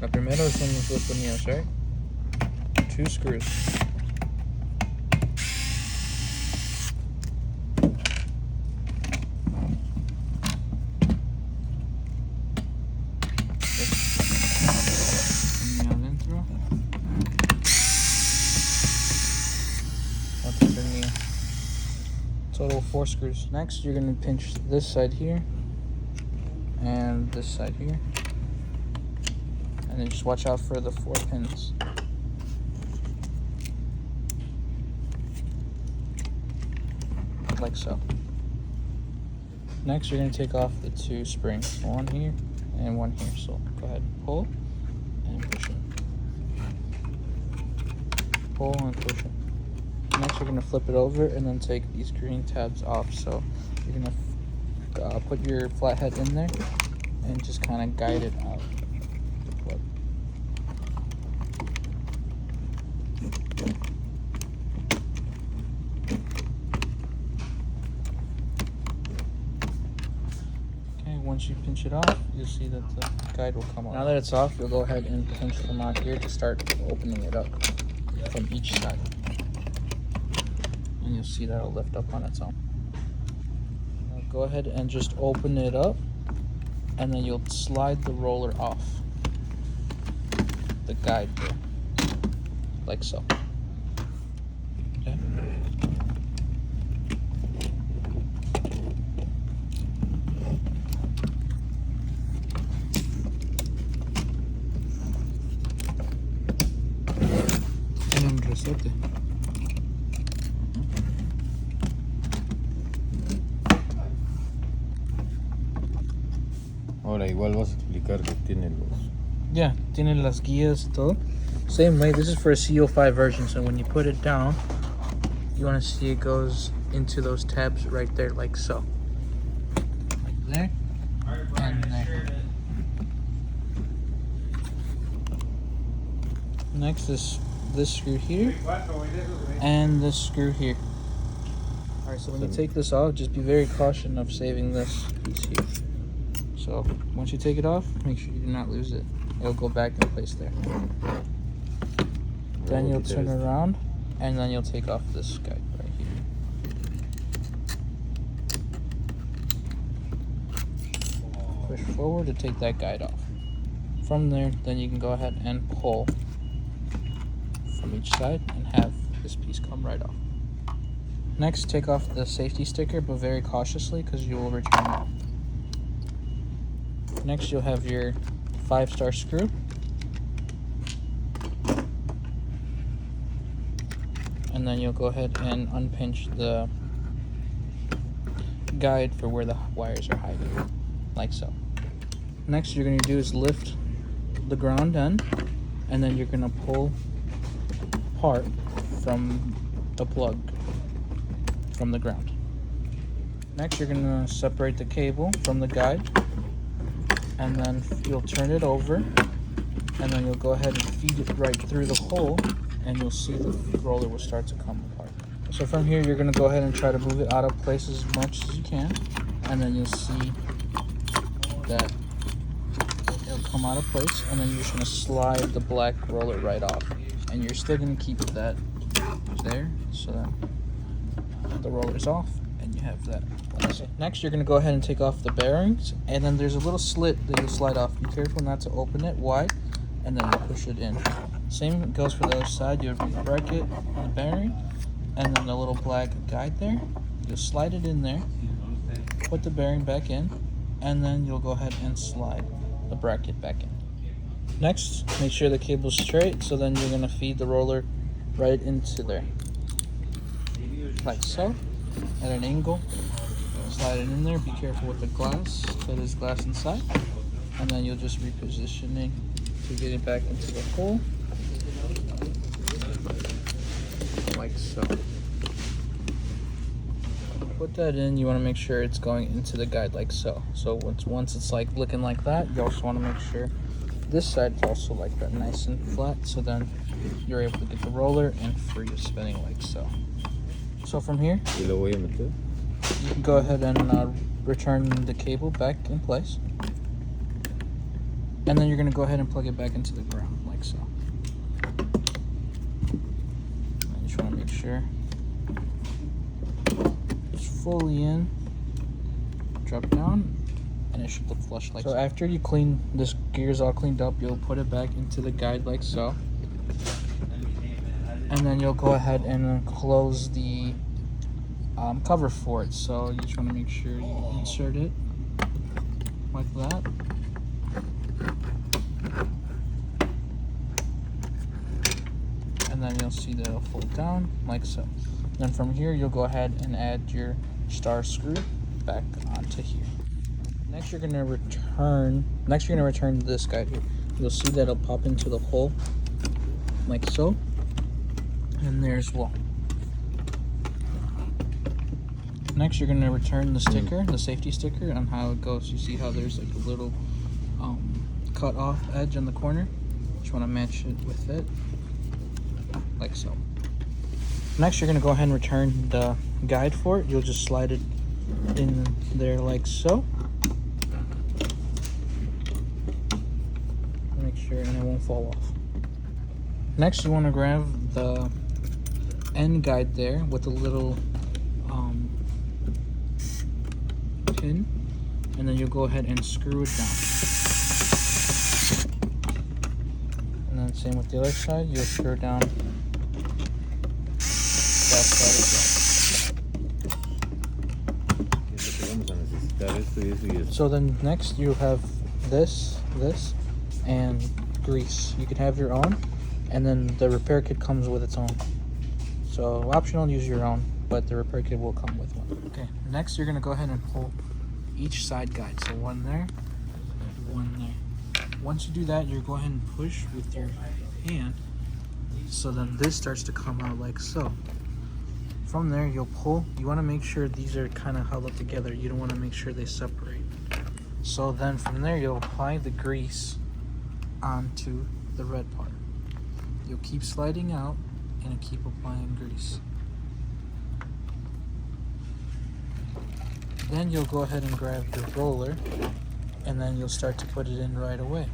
La primero son los dos tornillos, right? 2 screws. Total 4 screws. Next, you're going to pinch this side here and this side here, and then just watch out for the 4 pins. Like so. Next, you're going to take off the 2 springs, one here and one here. So go ahead and pull and push it. Pull and push it. Next, you're going to flip it over and then take these green tabs off. So you're going to put your flathead in there and just kind of guide it out the plug. Okay, once you pinch it off, you'll see that the guide will come off. Now that it's off, you'll go ahead and pinch from out here to start opening it up from each side. And you'll see that'll lift up on its own. Now go ahead and just open it up, and then you'll slide the roller off the guide there, like so. Okay. Tiene un resorte. Ahora igual vas a explicar que tiene los... Yeah, tiene las guías y todo. Same way, this is for a C05 version, so when you put it down, you want to see it goes into those tabs right there, like so. Like there, and there. Next is this screw here, and this screw here. Alright, so when you take this off, just be very cautious of saving this piece here. So once you take it off, make sure you do not lose it. It'll go back in place there. Then you'll turn around, and then you'll take off this guide right here. Push forward to take that guide off. From there, then you can go ahead and pull from each side and have this piece come right off. Next, take off the safety sticker, but very cautiously because you will return it. Next, you'll have your 5-star screw. And then you'll go ahead and unpinch the guide for where the wires are hiding, like so. Next, you're going to do is lift the ground end, and then you're going to pull part from the plug from the ground. Next, you're going to separate the cable from the guide, and then you'll turn it over, and then you'll go ahead and feed it right through the hole, and you'll see the roller will start to come apart. So from here, you're going to go ahead and try to move it out of place as much as you can, and then you'll see that it'll come out of place, and then you're just going to slide the black roller right off, and you're still going to keep that there so that the roller's off and you have that. Next, you're going to go ahead and take off the bearings, and then there's a little slit that you'll slide off. Be careful not to open it wide, and then you push it in. Same goes for the other side. You'll bracket the bearing, and then the little black guide there. You'll slide it in there, put the bearing back in, and then you'll go ahead and slide the bracket back in. Next, make sure the cable's straight, so then you're going to feed the roller right into there, like so, at an angle. Slide it in there. Be careful with the glass, so there's glass inside, and then you'll just repositioning to get it back into the hole, like so. Put that in. You want to make sure it's going into the guide like so. So once it's like looking like that, you also want to make sure this side is also like that, nice and flat, so then you're able to get the roller and free of spinning like so. So from here, you can go ahead and return the cable back in place. And then you're going to go ahead and plug it back into the ground, like so. I just want to make sure it's fully in. Drop down, and it should look flush like so. After you clean this gear's all cleaned up, you'll put it back into the guide like so. And then you'll go ahead and close the cover for it. So you just want to make sure you insert it like that. And then you'll see that it'll fold down like so. Then from here, you'll go ahead and add your star screw back onto here. Next, you're gonna return this guide here. You'll see that it'll pop into the hole like so. And there's one. Next, you're gonna return the sticker, the safety sticker, on how it goes. You see how there's like a little cut off edge on the corner. Just want to match it with it, like so. Next, you're gonna go ahead and return the guide for it. You'll just slide it in there like so. Make sure and it won't fall off. Next, you want to grab the end guide there with a little pin, and then you'll go ahead and screw it down. And then same with the other side, you'll screw it down that side as well. So then next you have this, and grease. You can have your own, and then the repair kit comes with its own. So optional, use your own, but the repair kit will come with one. Okay, next you're gonna go ahead and pull each side guide. So one there, one there. Once you do that, you go ahead and push with your hand, so then this starts to come out like so. From there, you'll pull. You wanna make sure these are kind of held up together. You don't wanna make sure they separate. So then from there, you'll apply the grease onto the red part. You'll keep sliding out and keep applying grease. Then you'll go ahead and grab your roller, and then you'll start to put it in right away.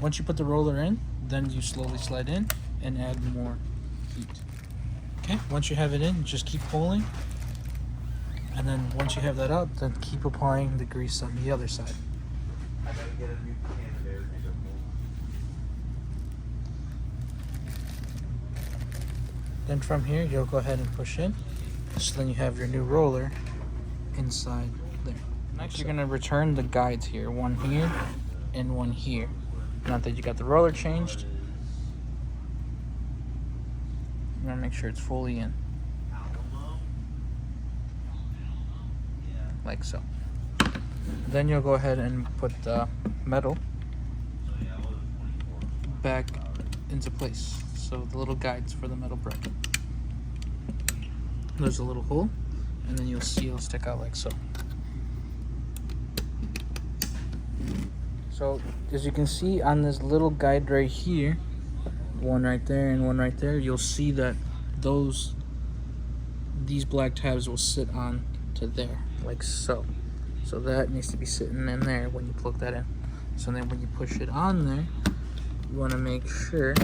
Once you put the roller in, then you slowly slide in and add more heat. Okay, once you have it in, just keep pulling. And then once you have that up, then keep applying the grease on the other side. Then from here, you'll go ahead and push in. So then you have your new roller inside there. Next, you're gonna return the guides here. One here and one here. Now that you got the roller changed, you want to make sure it's fully in, like so. Then you'll go ahead and put the metal back into place. So the little guides for the metal bracket. There's a little hole, and then you'll see it'll stick out like so. So as you can see on this little guide right here, one right there and one right there, you'll see that these black tabs will sit on to there, like so. So that needs to be sitting in there when you plug that in. So then when you push it on there, you want to make sure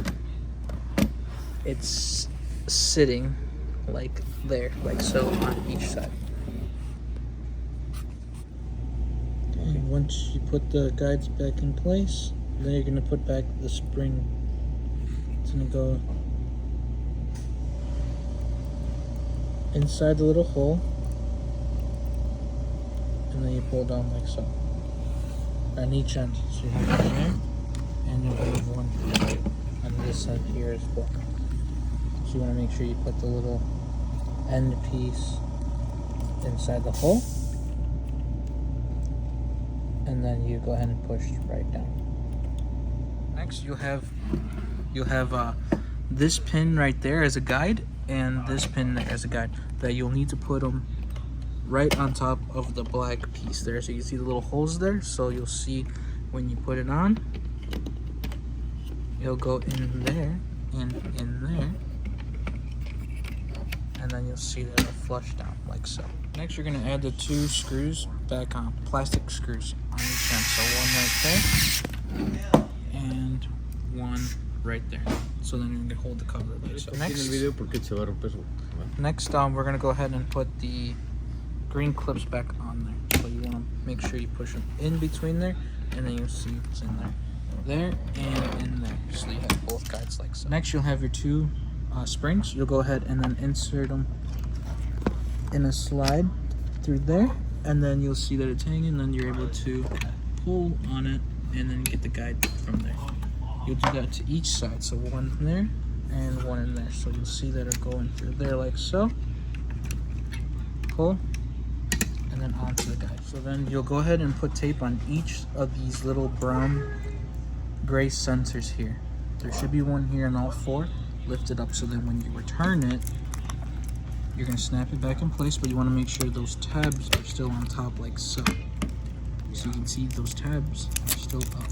it's sitting like there, like so, on each side. And once you put the guides back in place, then you're going to put back the spring. It's going to go inside the little hole, and then you pull down like so on each end. So you have one there, and you'll have one on this side here as well. So you want to make sure you put the little end piece inside the hole, and then you go ahead and push right down. Next, you'll have this pin right there as a guide, and this pin there as a guide, that you'll need to put them right on top of the black piece there. So you can see the little holes there, so you'll see when you put it on, it'll go in there and in there, and then you'll see that it'll flush down like so. Next, you're gonna add the 2 screws back on, plastic screws on each end. So one right there and one right there. So then you can hold the cover like so. Next, we're gonna go ahead and put the green clips back on there. So you wanna make sure you push them in between there, and then you'll see what's in there and in there. So you have both guides like so. Next, you'll have your 2 springs. You'll go ahead and then insert them in a slide through there, and then you'll see that it's hanging, and then you're able to pull on it and then get the guide from there. You'll do that to each side, so one there and one in there. So you'll see that it'll go in through there like so. Pull, and then onto the guide. So then you'll go ahead and put tape on each of these little brown gray sensors here. There should be one here in all 4. Lift it up so that when you return it, you're gonna snap it back in place, but you wanna make sure those tabs are still on top like so. So you can see those tabs are still up.